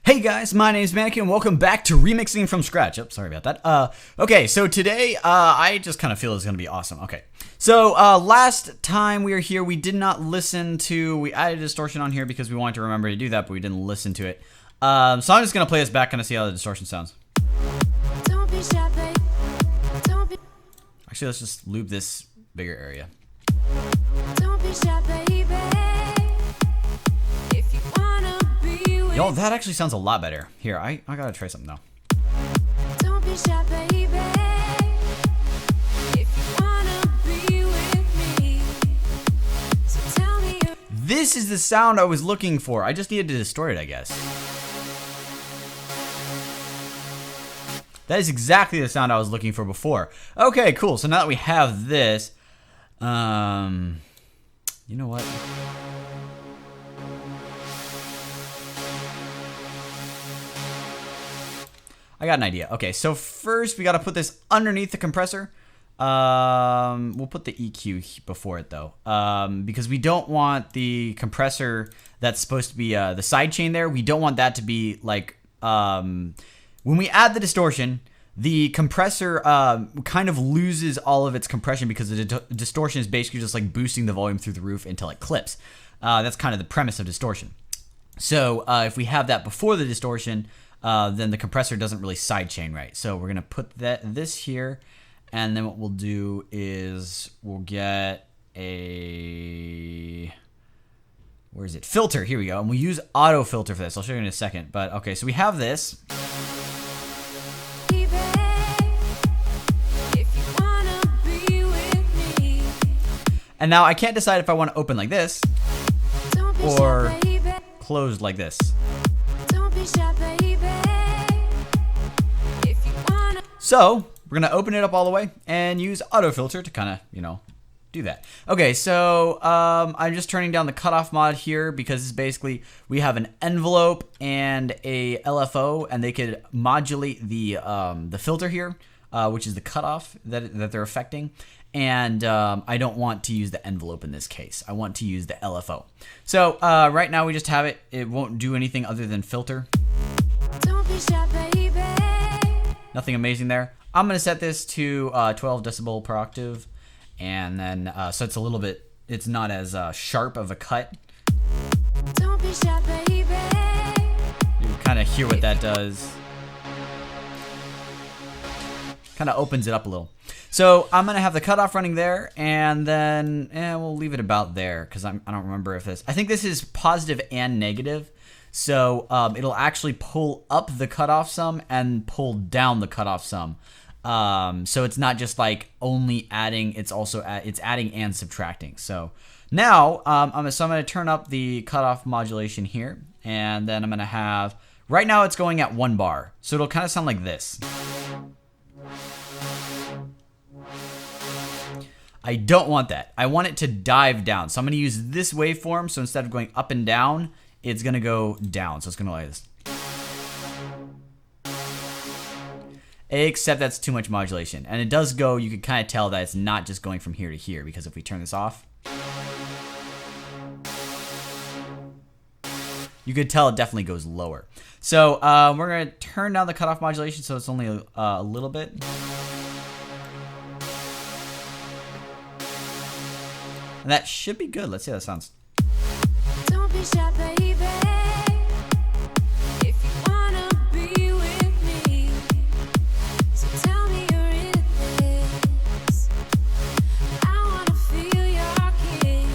Hey guys, my name's Mannequin and welcome back to Remixing from Scratch. Oh, sorry about that. Okay, so today, I just kind of feel it's going to be awesome. Okay, so last time we were here, we did not listen to, we added distortion on here because we wanted to remember to do that, but we didn't listen to it. So I'm just going to play this back, kind of see how the distortion sounds. Don't be shy, babe. Don't be, Actually, let's just loop this bigger area. don't be shy, baby. If you wanna be with Yo, that actually sounds a lot better. Here, I gotta try something though. Don't be shy, baby. If you wanna be with me, so tell me you This is the sound I was looking for. I just needed to distort it, I guess. That is exactly the sound I was looking for before. Okay, cool. So now that we have this, you know what? I got an idea. Okay, so first we got to put this underneath the compressor. We'll put the EQ before it though, because we don't want the compressor that's supposed to be the side chain there. We don't want that to be like when we add the distortion, the compressor kind of loses all of its compression because the distortion is basically just like boosting the volume through the roof until it clips. That's kind of the premise of distortion. So if we have that before the distortion, then the compressor doesn't really sidechain right. So we're gonna put this here, and then what we'll do is we'll get a filter. Here we go, and we'll use auto filter for this. I'll show you in a second. But okay, so we have this. baby. If you wanna be with me, And now I can't decide if I want to open like this don't be or shy, baby. closed like this. Don't be shy, baby. If you wanna So we're gonna open it up all the way and use auto filter to kind of, do that. Okay, so I'm just turning down the cutoff mod here because it's basically we have an envelope and a LFO, and they could modulate the filter here, which is the cutoff that they're affecting. And I don't want to use the envelope in this case. I want to use the LFO. So right now we just have it. It won't do anything other than filter. don't be shy, baby. Nothing amazing there. I'm gonna set this to 12 decibel per octave, and then so it's a little bit, it's not as sharp of a cut. Don't be shy, baby. You kind of hear what that does. Kind of opens it up a little. So I'm gonna have the cutoff running there, and then we'll leave it about there because I don't remember if this. I think this is positive and negative. So it'll actually pull up the cutoff sum and pull down the cutoff sum. So it's not just like only adding; it's also it's adding and subtracting. So now I'm gonna turn up the cutoff modulation here, and then I'm gonna have right now it's going at 1 bar, so it'll kind of sound like this. I don't want that. I want it to dive down. So I'm gonna use this waveform. So instead of going up and down, it's gonna go down. So it's gonna like this. Except that's too much modulation. And it does go, you can kind of tell that it's not just going from here to here, because if we turn this off, you could tell it definitely goes lower. So we're gonna turn down the cutoff modulation so it's only a little bit. And that should be good. Let's see how that sounds. Don't be shy, baby. If you wanna be with me, so tell me you're in this. I wanna feel your kiss.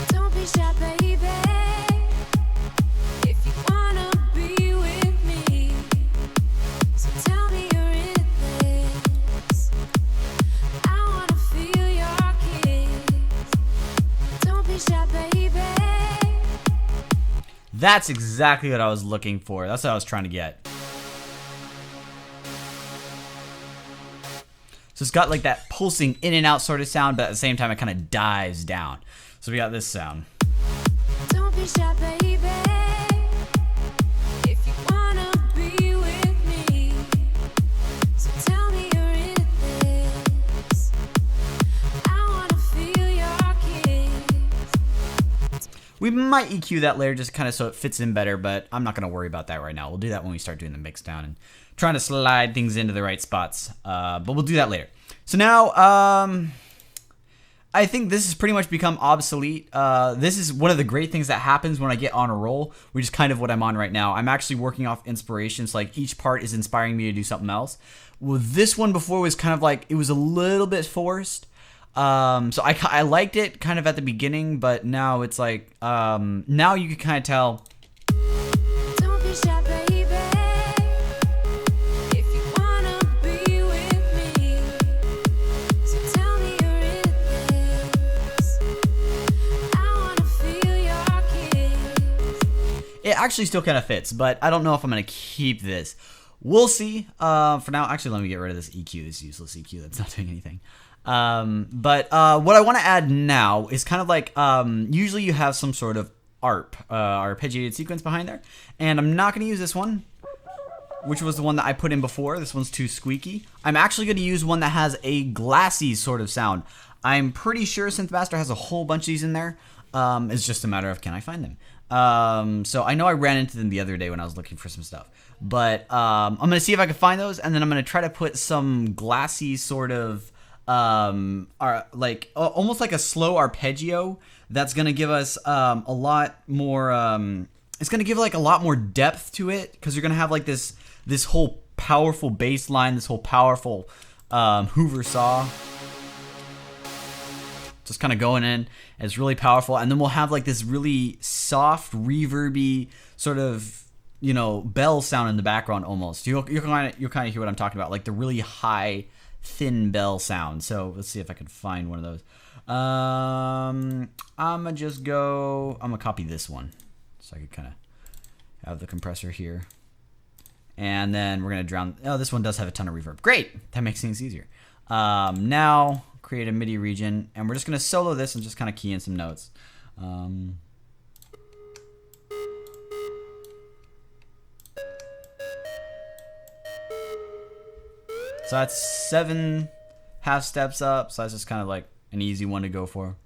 Don't be shy, baby. If you wanna be with me, so tell me you're in this. I wanna feel your kiss. Don't be shy, baby. That's exactly what I was looking for. That's what I was trying to get. So it's got like that pulsing in and out sort of sound, but at the same time it kind of dives down. So we got this sound. Don't be shy, baby. If you wanna be with me, so tell me you're in this. I wanna feel your kiss. We might EQ that layer just kind of so it fits in better, but I'm not going to worry about that right now. We'll do that when we start doing the mix down and trying to slide things into the right spots. But we'll do that later. So now, I think this has pretty much become obsolete. This is one of the great things that happens when I get on a roll, which is kind of what I'm on right now. I'm actually working off inspirations. Like each part is inspiring me to do something else. Well, this one before was kind of like, it was a little bit forced. So I liked it kind of at the beginning, but now it's like, now you can kind of tell. Don't be shy, baby. If you wanna be with me, so tell me your rhythms. I wanna feel your kiss. It actually still kind of fits, but I don't know if I'm going to keep this. We'll see. For now, actually, let me get rid of this EQ, this useless EQ that's not doing anything. But what I want to add now is kind of like, usually you have some sort of arpeggiated sequence behind there, and I'm not going to use this one, which was the one that I put in before. This one's too squeaky. I'm actually going to use one that has a glassy sort of sound. I'm pretty sure Synthmaster has a whole bunch of these in there. It's just a matter of, can I find them? So I know I ran into them the other day when I was looking for some stuff, but I'm going to see if I can find those, and then I'm going to try to put some glassy sort of like almost like a slow arpeggio that's going to give us a lot more it's going to give like a lot more depth to it, because you're going to have like this whole powerful bass line, this whole powerful Hoover saw just kind of going in. It's really powerful, and then we'll have like this really soft reverby sort of, you know, bell sound in the background almost. You'll kind of hear what I'm talking about, like the really high thin bell sound. So let's see if I can find one of those. I'm gonna copy this one so I can kind of have the compressor here, and then we're gonna drown. Oh, this one does have a ton of reverb. Great, that makes things easier. Now create a MIDI region, and we're just gonna solo this and just kind of key in some notes. So that's 7 half steps up. So that's just kind of like an easy one to go for.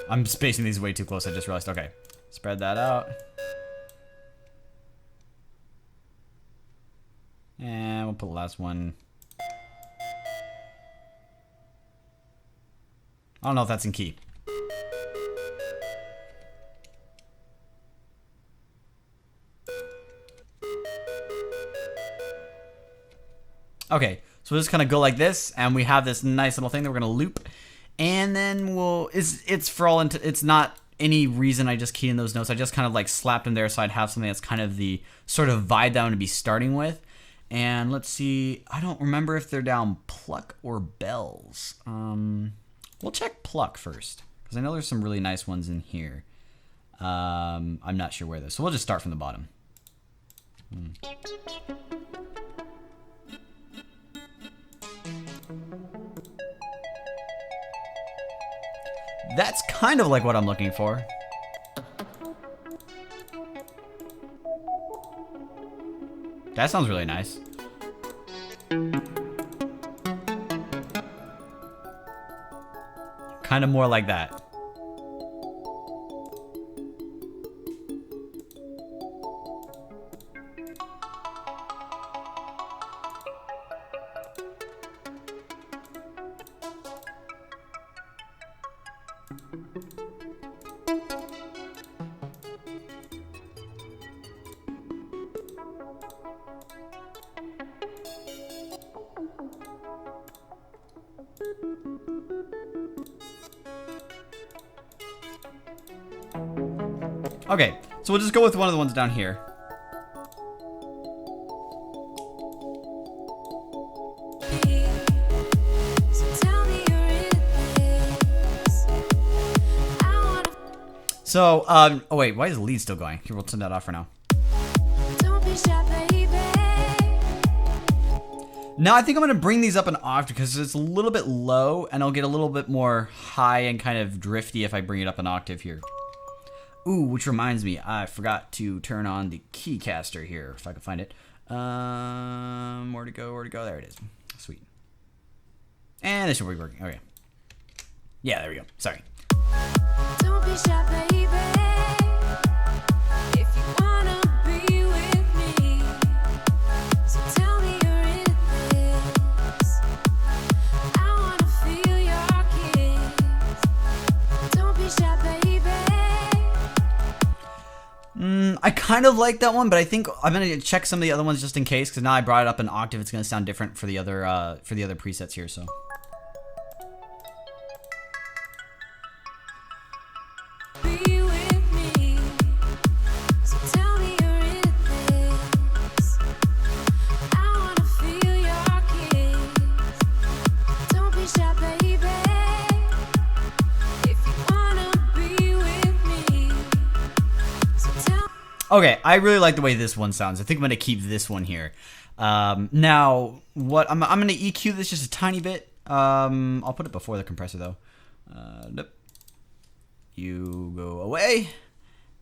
I'm spacing these way too close. I just realized. Okay, spread that out. And we'll put the last one. I don't know if that's in key. Okay, so we'll just kind of go like this, and we have this nice little thing that we're gonna loop, and then it's for all into, it's not any reason I just keyed in those notes. I just kind of like slapped them there so I'd have something that's kind of the sort of vibe that I'm gonna be starting with. And let's see, I don't remember if they're down pluck or bells. We'll check pluck first, because I know there's some really nice ones in here. I'm not sure where they're, so we'll just start from the bottom. That's kind of like what I'm looking for. That sounds really nice. Kind of more like that. Okay, so we'll just go with one of the ones down here. So, oh wait, why is the lead still going? Here, we'll turn that off for now. Now I think I'm gonna bring these up an octave because it's a little bit low, and I'll get a little bit more high and kind of drifty if I bring it up an octave here. Ooh, which reminds me, I forgot to turn on the keycaster here, if I can find it. Where to go? Where to go? There it is. Sweet. And this should be working. Okay. Yeah, there we go. Sorry. Don't be shy, baby. If you wanna be with me, so tell me you're in this. I wanna feel your kiss. Don't be shy, baby. I kind of like that one, but I think I'm gonna check some of the other ones just in case, because now I brought it up an octave. It's gonna sound different for the other presets here. So. Be with me, so tell me you're in this. I wanna feel your kiss. Don't be shy, baby. If you wanna be with me, so tell. Okay, I really like the way this one sounds. I think I'm gonna keep this one here. Now, what I'm gonna EQ this just a tiny bit. I'll put it before the compressor though. Nope. You go away,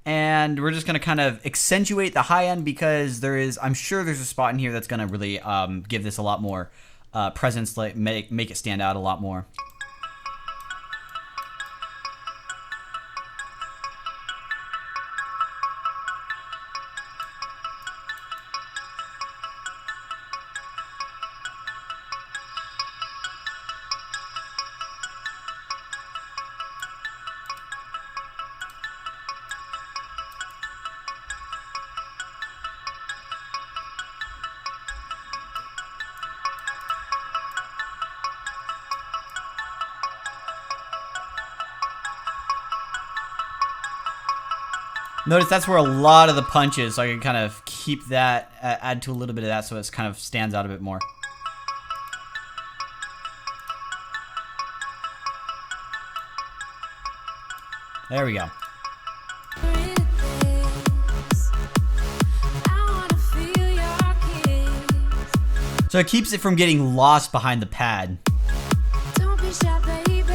and we're just gonna kind of accentuate the high end because I'm sure there's a spot in here that's gonna really give this a lot more presence, like make it stand out a lot more. Notice that's where a lot of the punch is, so I can kind of keep that, add to a little bit of that so it kind of stands out a bit more. There we go. So it keeps it from getting lost behind the pad. Don't be shy, baby.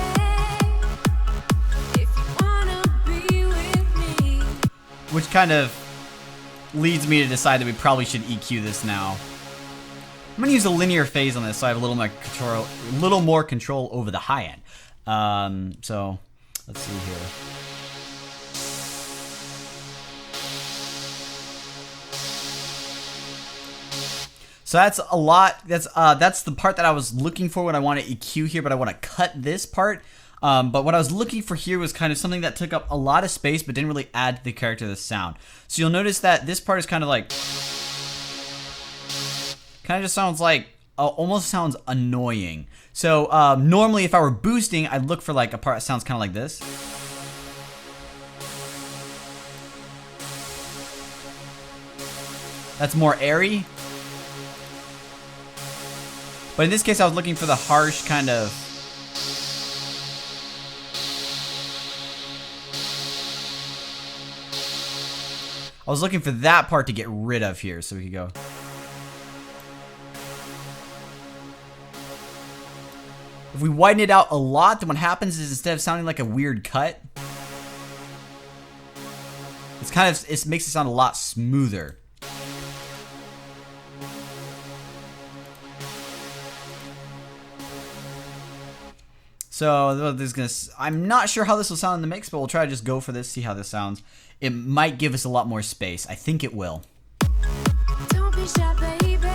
If you wanna be with me. Which kind of leads me to decide that we probably should EQ this now. I'm gonna use a linear phase on this so I have a little more control over the high end. So let's see here. So that's a lot. That's the part that I was looking for when I want to EQ here, but I want to cut this part. But what I was looking for here was kind of something that took up a lot of space, but didn't really add to the character of the sound. So you'll notice that this part is kind of like, just sounds like, almost sounds annoying. So normally if I were boosting, I'd look for like a part that sounds kind of like this. That's more airy. But in this case, I was looking for the harsh kind of... I was looking for that part to get rid of here, so we could go... If we widen it out a lot, then what happens is instead of sounding like a weird cut, it makes it sound a lot smoother. So I'm not sure how this will sound in the mix, but we'll try to just go for this, see how this sounds. It might give us a lot more space. I think it will. Don't be shy, baby.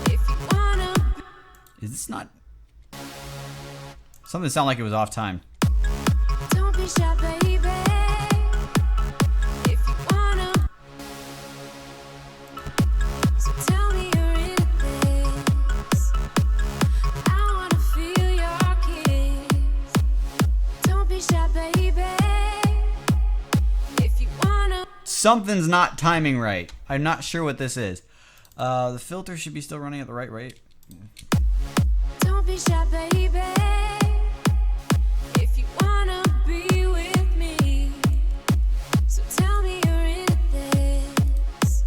If you wanna. Is this not... Something sounded like it was off time. Don't be shy, baby. If you wanna. So tell me you're in this. I wanna feel your kiss. Don't be shy, baby. If you wanna. Something's not timing right. I'm not sure what this is. The filter should be still running at the right rate. Don't be shy, baby. If you wanna be with me, so tell me you're in this.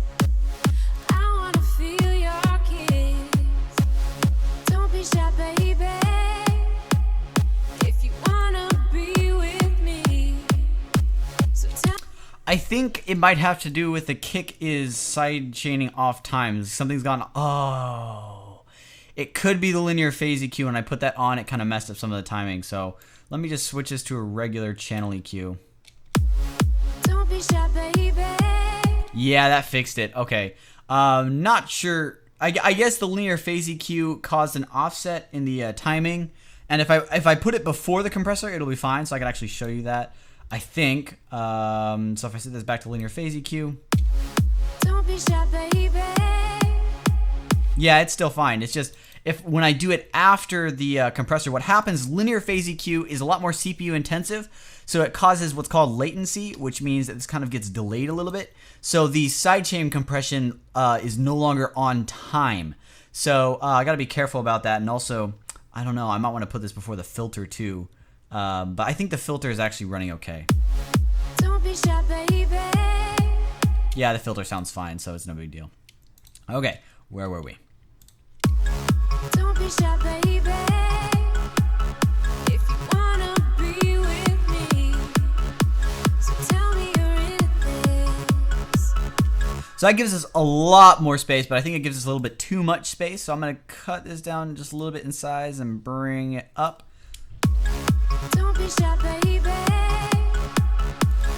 I wanna feel your kiss. Don't be shy, baby. If you wanna be with me, think it might have to do with the kick is side chaining off times. Something's gone. Oh, it could be the linear phase EQ. When I put that on, it kind of messed up some of the timing. So let me just switch this to a regular channel EQ. Don't be shy, baby. Yeah, that fixed it. Okay. Not sure. I guess the linear phase EQ caused an offset in the timing. And if I put it before the compressor, it'll be fine. So I can actually show you that, I think. So if I set this back to linear phase EQ. Don't be shy, baby. Yeah, it's still fine. It's just when I do it after the compressor, what happens, linear phase EQ is a lot more CPU intensive. So it causes what's called latency, which means that this kind of gets delayed a little bit. So the sidechain compression is no longer on time. So I got to be careful about that. And also, I don't know, I might want to put this before the filter too. But I think the filter is actually running okay. Don't be shy, baby. Yeah, the filter sounds fine, so it's no big deal. Okay, where were we? Don't be shy, baby. If you wanna be with me, so tell me you're in this. So that gives us a lot more space, but I think it gives us a little bit too much space. So I'm going to cut this down just a little bit in size and bring it up. Don't be shy, baby.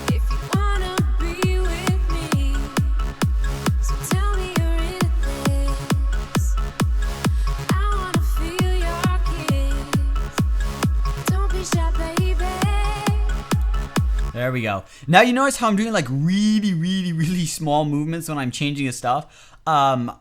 If you wanna be with me, so tell me you're in this. I wanna feel your kiss. Don't be shy, baby. There we go. Now you notice how I'm doing like really small movements when I'm changing the stuff. I'm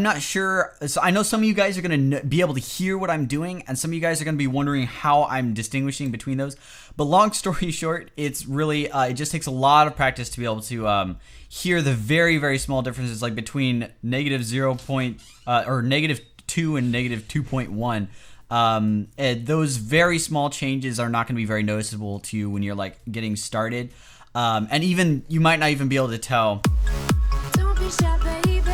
not sure. So I know some of you guys are going to be able to hear what I'm doing, and some of you guys are going to be wondering how I'm distinguishing between those. But long story short, it's really, it just takes a lot of practice to be able to hear the very small differences, like between negative 0. Or negative 2 and negative 2.1. Those very small changes are not going to be very noticeable to you when you're like getting started. And even, you might not even be able to tell Don't be shy, baby.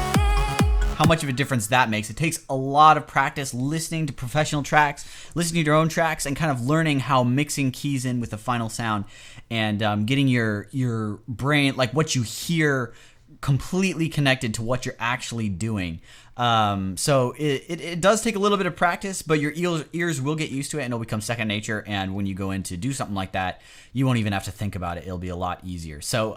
how much of a difference that makes. It takes a lot of practice listening to professional tracks, listening to your own tracks, and kind of learning how mixing keys in with the final sound, and getting your brain, like what you hear, completely connected to what you're actually doing. So it does take a little bit of practice, but your ears will get used to it, and it'll become second nature. And when you go in to do something like that, you won't even have to think about it. It'll be a lot easier. So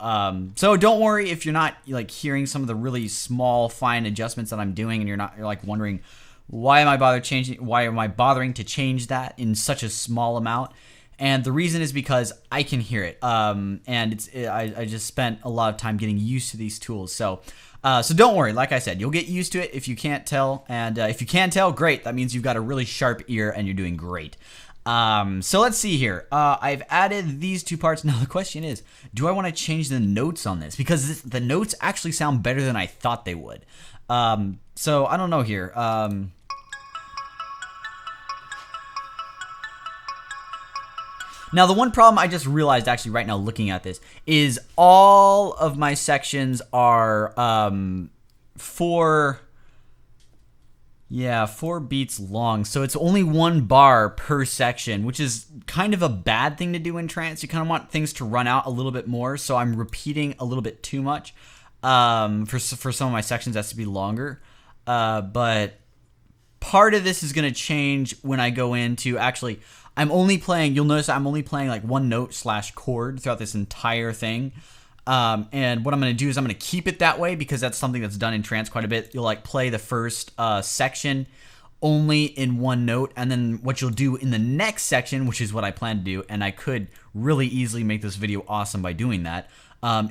don't worry if you're not like hearing some of the really small, fine adjustments that I'm doing, and you're like wondering, why am I bothering to change that in such a small amount? And the reason is because I can hear it. And I just spent a lot of time getting used to these tools. So don't worry. Like I said, you'll get used to it if you can't tell. And if you can tell, great. That means you've got a really sharp ear and you're doing great. So let's see here. I've added these two parts. Now the question is, do I want to change the notes on this? Because the notes actually sound better than I thought they would. So I don't know here. Now, the one problem I just realized actually right now looking at this is all of my sections are 4 beats long. So it's only 1 bar per section, which is kind of a bad thing to do in trance. You kind of want things to run out a little bit more. So I'm repeating a little bit too much. For some of my sections, that's to be longer. But part of this is going to change when I go into actually... you'll notice I'm only playing like 1 note / chord throughout this entire thing. And what I'm going to do is I'm going to keep it that way because that's something that's done in trance quite a bit. You'll like play the first section only in 1 note. And then what you'll do in the next section, which is what I plan to do, and I could really easily make this video awesome by doing that,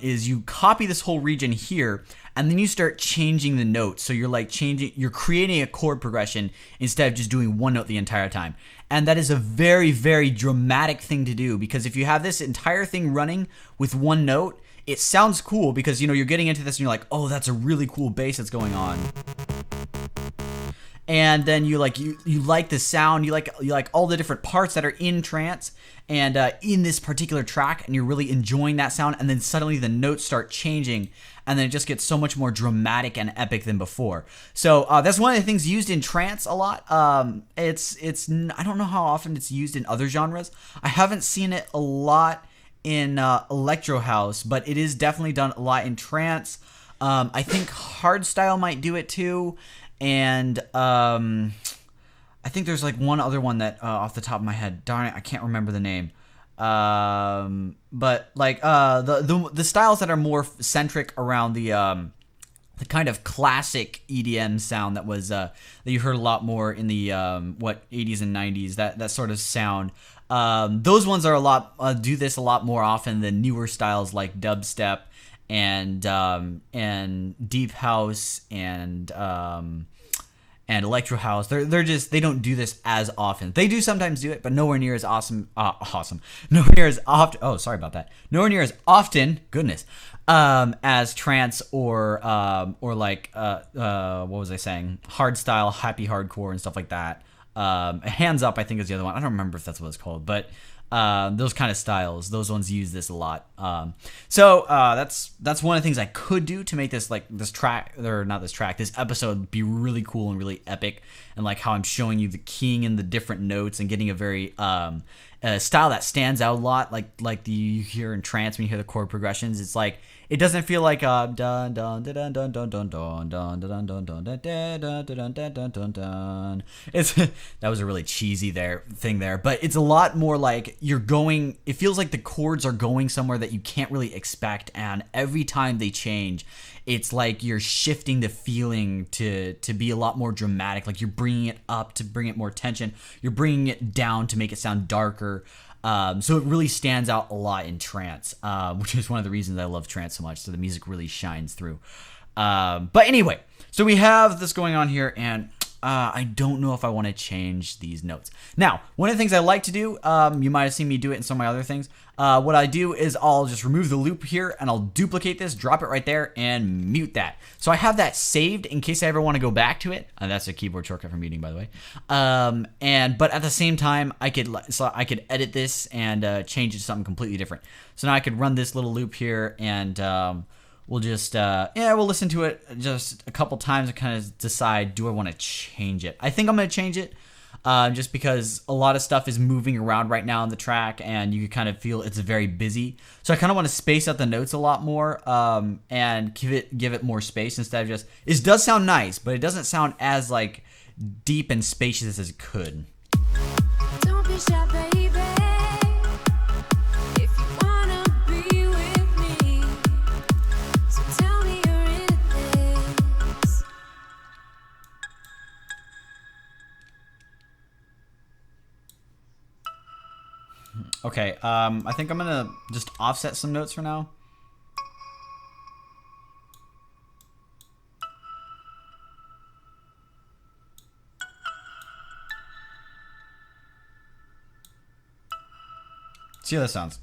is you copy this whole region here, and then you start changing the notes. So you're creating a chord progression instead of just doing 1 note the entire time. And that is a very dramatic thing to do, because if you have this entire thing running with 1 note, it sounds cool because, you're getting into this and you're like, oh, that's a really cool bass that's going on. And then you like the sound, you like all the different parts that are in trance and in this particular track, and you're really enjoying that sound, and then suddenly the notes start changing, and then it just gets so much more dramatic and epic than before. So that's one of the things used in trance a lot. I don't know how often it's used in other genres. I haven't seen it a lot in electro house, but it is definitely done a lot in trance. I think hardstyle might do it too, and I think there's like one other one that off the top of my head, darn it, I can't remember the name. But like the styles that are more centric around the kind of classic EDM sound that was that you heard a lot more in the 80s and 90s, that sort of sound. Those ones are a lot do this a lot more often than newer styles like dubstep and deep house and electro house. They're just, they don't do this as often. They do sometimes do it, but nowhere near as awesome. Nowhere near as often. Oh, sorry about that. Nowhere near as often. Goodness. As trance or like what was I saying? Hardstyle, happy hardcore, and stuff like that. Hands Up, I think, is the other one. I don't remember if that's what it's called, but those kind of styles, those ones use this a lot. So that's one of the things I could do to make this, like, this track, or not this track, this episode be really cool and really epic, and like how I'm showing you the keying in the different notes and getting a very style that stands out a lot, like you hear in trance when you hear the chord progressions. It's like, it doesn't feel like dun dun dun dun dun dun dun dun dun dun dun dun dun dun dun dun dun. It's that was a really cheesy thing there, but it's a lot more like you're going. It feels like the chords are going somewhere that you can't really expect, and every time they change, it's like you're shifting the feeling to be a lot more dramatic. Like you're bringing it up to bring it more tension. You're bringing it down to make it sound darker. So it really stands out a lot in trance, which is one of the reasons I love trance so much. So the music really shines through. But anyway, so we have this going on here, and I don't know if I want to change these notes. Now, one of the things I like to do, you might have seen me do it in some of my other things. What I do is I'll just remove the loop here, and I'll duplicate this, drop it right there, and mute that. So I have that saved in case I ever want to go back to it. That's a keyboard shortcut for muting, by the way. But at the same time, I could edit this and change it to something completely different. So now I could run this little loop here, and we'll just we'll listen to it just a couple times and kind of decide, do I want to change it? I think I'm going to change it. Just because a lot of stuff is moving around right now on the track, and you can kind of feel it's very busy. So I kind of want to space out the notes a lot more, and give it more space instead of just. It does sound nice, but it doesn't sound as like deep and spacious as it could. Don't be shy, baby. If you wanna be with me, so tell me you're in this. Okay, I think I'm gonna just offset some notes for now. See how that sounds.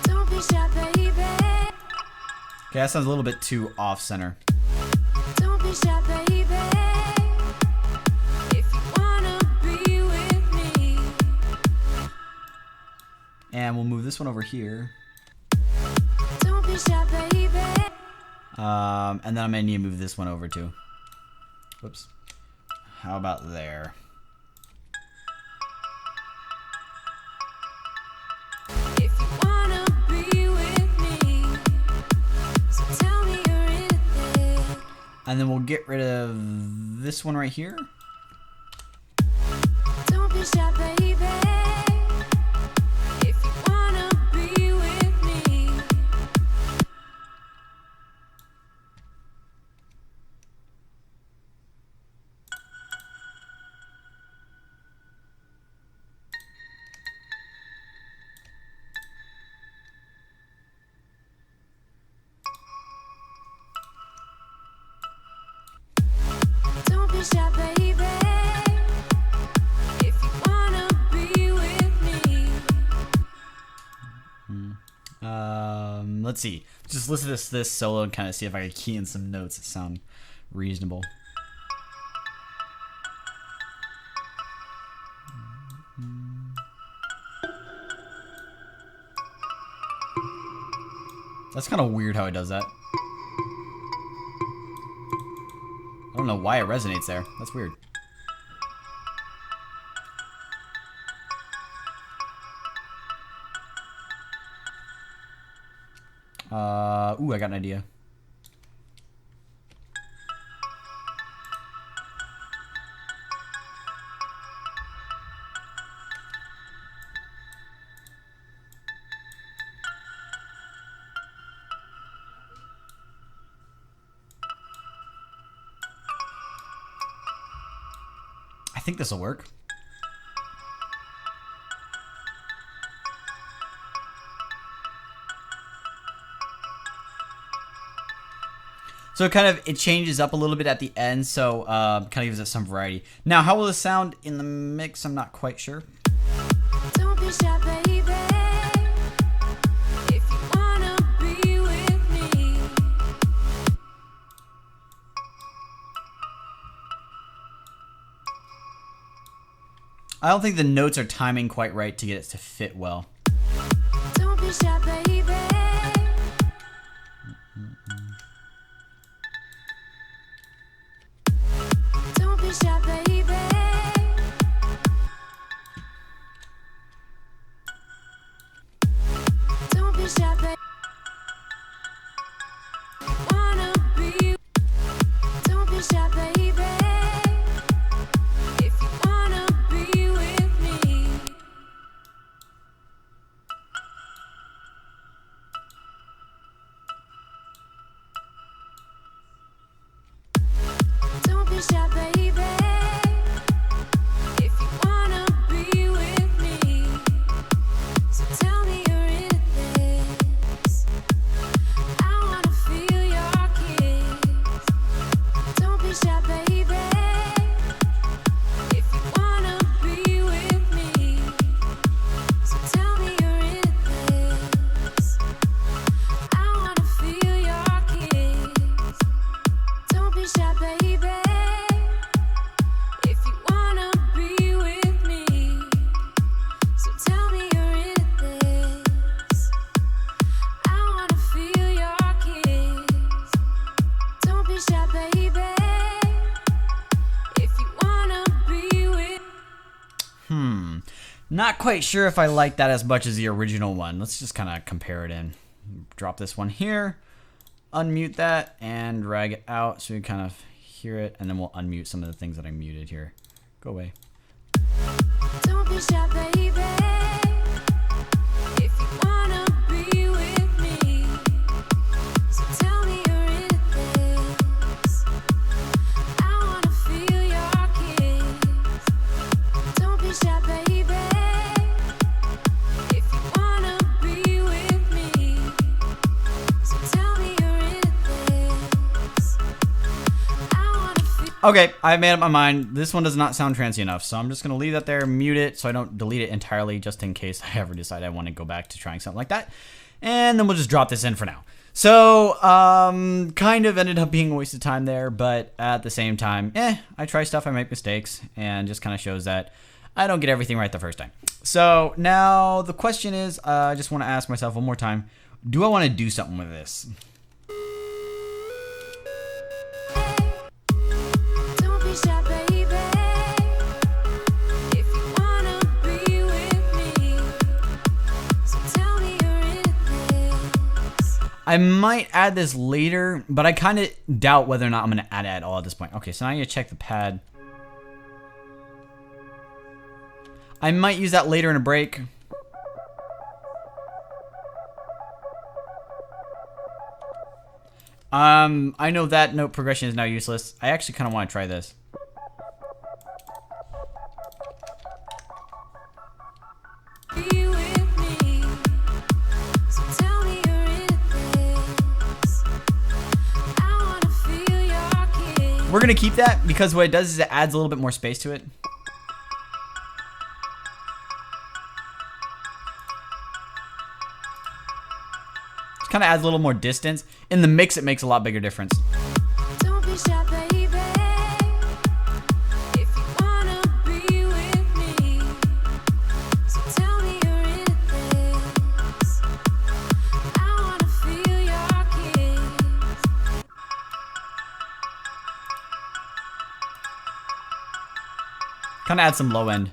Don't be shy, baby. Okay, that sounds a little bit too off center. Don't be shy, baby. If you wanna be with me, And we'll move this one over here. don't be shy, baby. And then I'm gonna need to move this one over too. Whoops. How about there? If you wanna be with me, so tell me you're in this. And then we'll get rid of this one right here. Don't be shy, baby. If you wanna be with me, don't be shy, baby. If you wanna be with me, Let's see. Just listen to this solo and kind of see if I can key in some notes that sound reasonable. That's kind of weird how it does that. I don't know why it resonates there. That's weird. Ooh, I got an idea. I think this will work. So it changes up a little bit at the end, so kind of gives it some variety. Now, how will this sound in the mix? I'm not quite sure. Don't be shy, baby. If you wanna be with me. I don't think the notes are timing quite right to get it to fit well. Don't be shy, baby. Don't be shy, baby. Don't be shy, baby. Wanna be. Don't be shy, baby. If you wanna be with me. Don't be shy, baby. If you wanna be with me, so tell me you're in this. I wanna feel your kiss. Don't be shy, baby. If you wanna be with me, so tell me you're in this. I wanna feel your kiss. Don't be shy, baby. If you wanna be with me, so tell me you're in this. I wanna feel your kiss. Don't be shy, baby. If you wanna be with. Not quite sure if I like that as much as the original one. Let's just kind of compare it in. Drop this one here, unmute that, and drag it out so you kind of hear it, and then we'll unmute some of the things that I muted here. Go away. Don't be shy, baby. If you wanna be with me, so tell me you're in this. I wanna feel your kiss. Don't be shy, baby. If you wanna be with me, so tell me you're in this. I wanna feel. Okay, I made up my mind. This one does not sound trancy enough, so I'm just going to leave that there, mute it, so I don't delete it entirely, just in case I ever decide I want to go back to trying something like that. And then we'll just drop this in for now. So, kind of ended up being a waste of time there, but at the same time, I try stuff, I make mistakes, and just kind of shows that I don't get everything right the first time. So, now the question is, I just want to ask myself one more time, do I want to do something with this? Don't be shy, baby. If you wanna be with me, so tell me you're in this. I might add this later, but I kind of doubt whether or not I'm going to add it at all at this point. Okay, so now I need to check the pad. I might use that later in a break. I know that note progression is now useless. I actually kind of want to try this. Be with me, so tell me you're in this. I wanna feel your kiss. We're going to keep that because what it does is it adds a little bit more space to it. It kind of adds a little more distance. In the mix, it makes a lot bigger difference. Don't be shy, baby. If you wanna be with me, so tell me you're in this. I wanna feel your kiss. Kind of add some low end.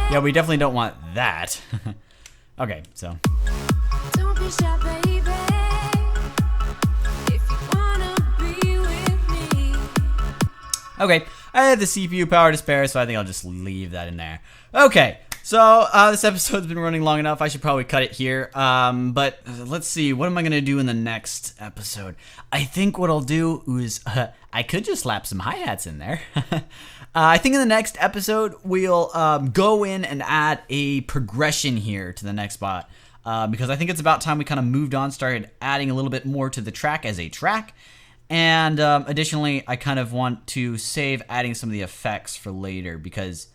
Yeah, we definitely don't want that. Okay, so. Don't be shy, baby. If you wanna be with me. Okay, I had the CPU power to spare, so I think I'll just leave that in there. Okay, so this episode's been running long enough. I should probably cut it here. But let's see, what am I gonna do in the next episode? I think what I'll do is I could just slap some hi-hats in there. I think in the next episode we'll go in and add a progression here to the next spot. Because I think it's about time we kind of moved on, started adding a little bit more to the track as a track. And additionally, I kind of want to save adding some of the effects for later because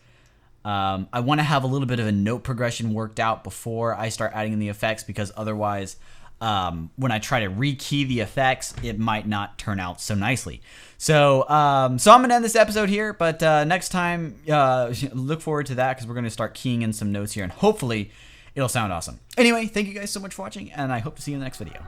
I want to have a little bit of a note progression worked out before I start adding in the effects, because otherwise when I try to rekey the effects, it might not turn out so nicely. So I'm going to end this episode here, but next time, look forward to that because we're going to start keying in some notes here and hopefully it'll sound awesome. Anyway, thank you guys so much for watching, and I hope to see you in the next video.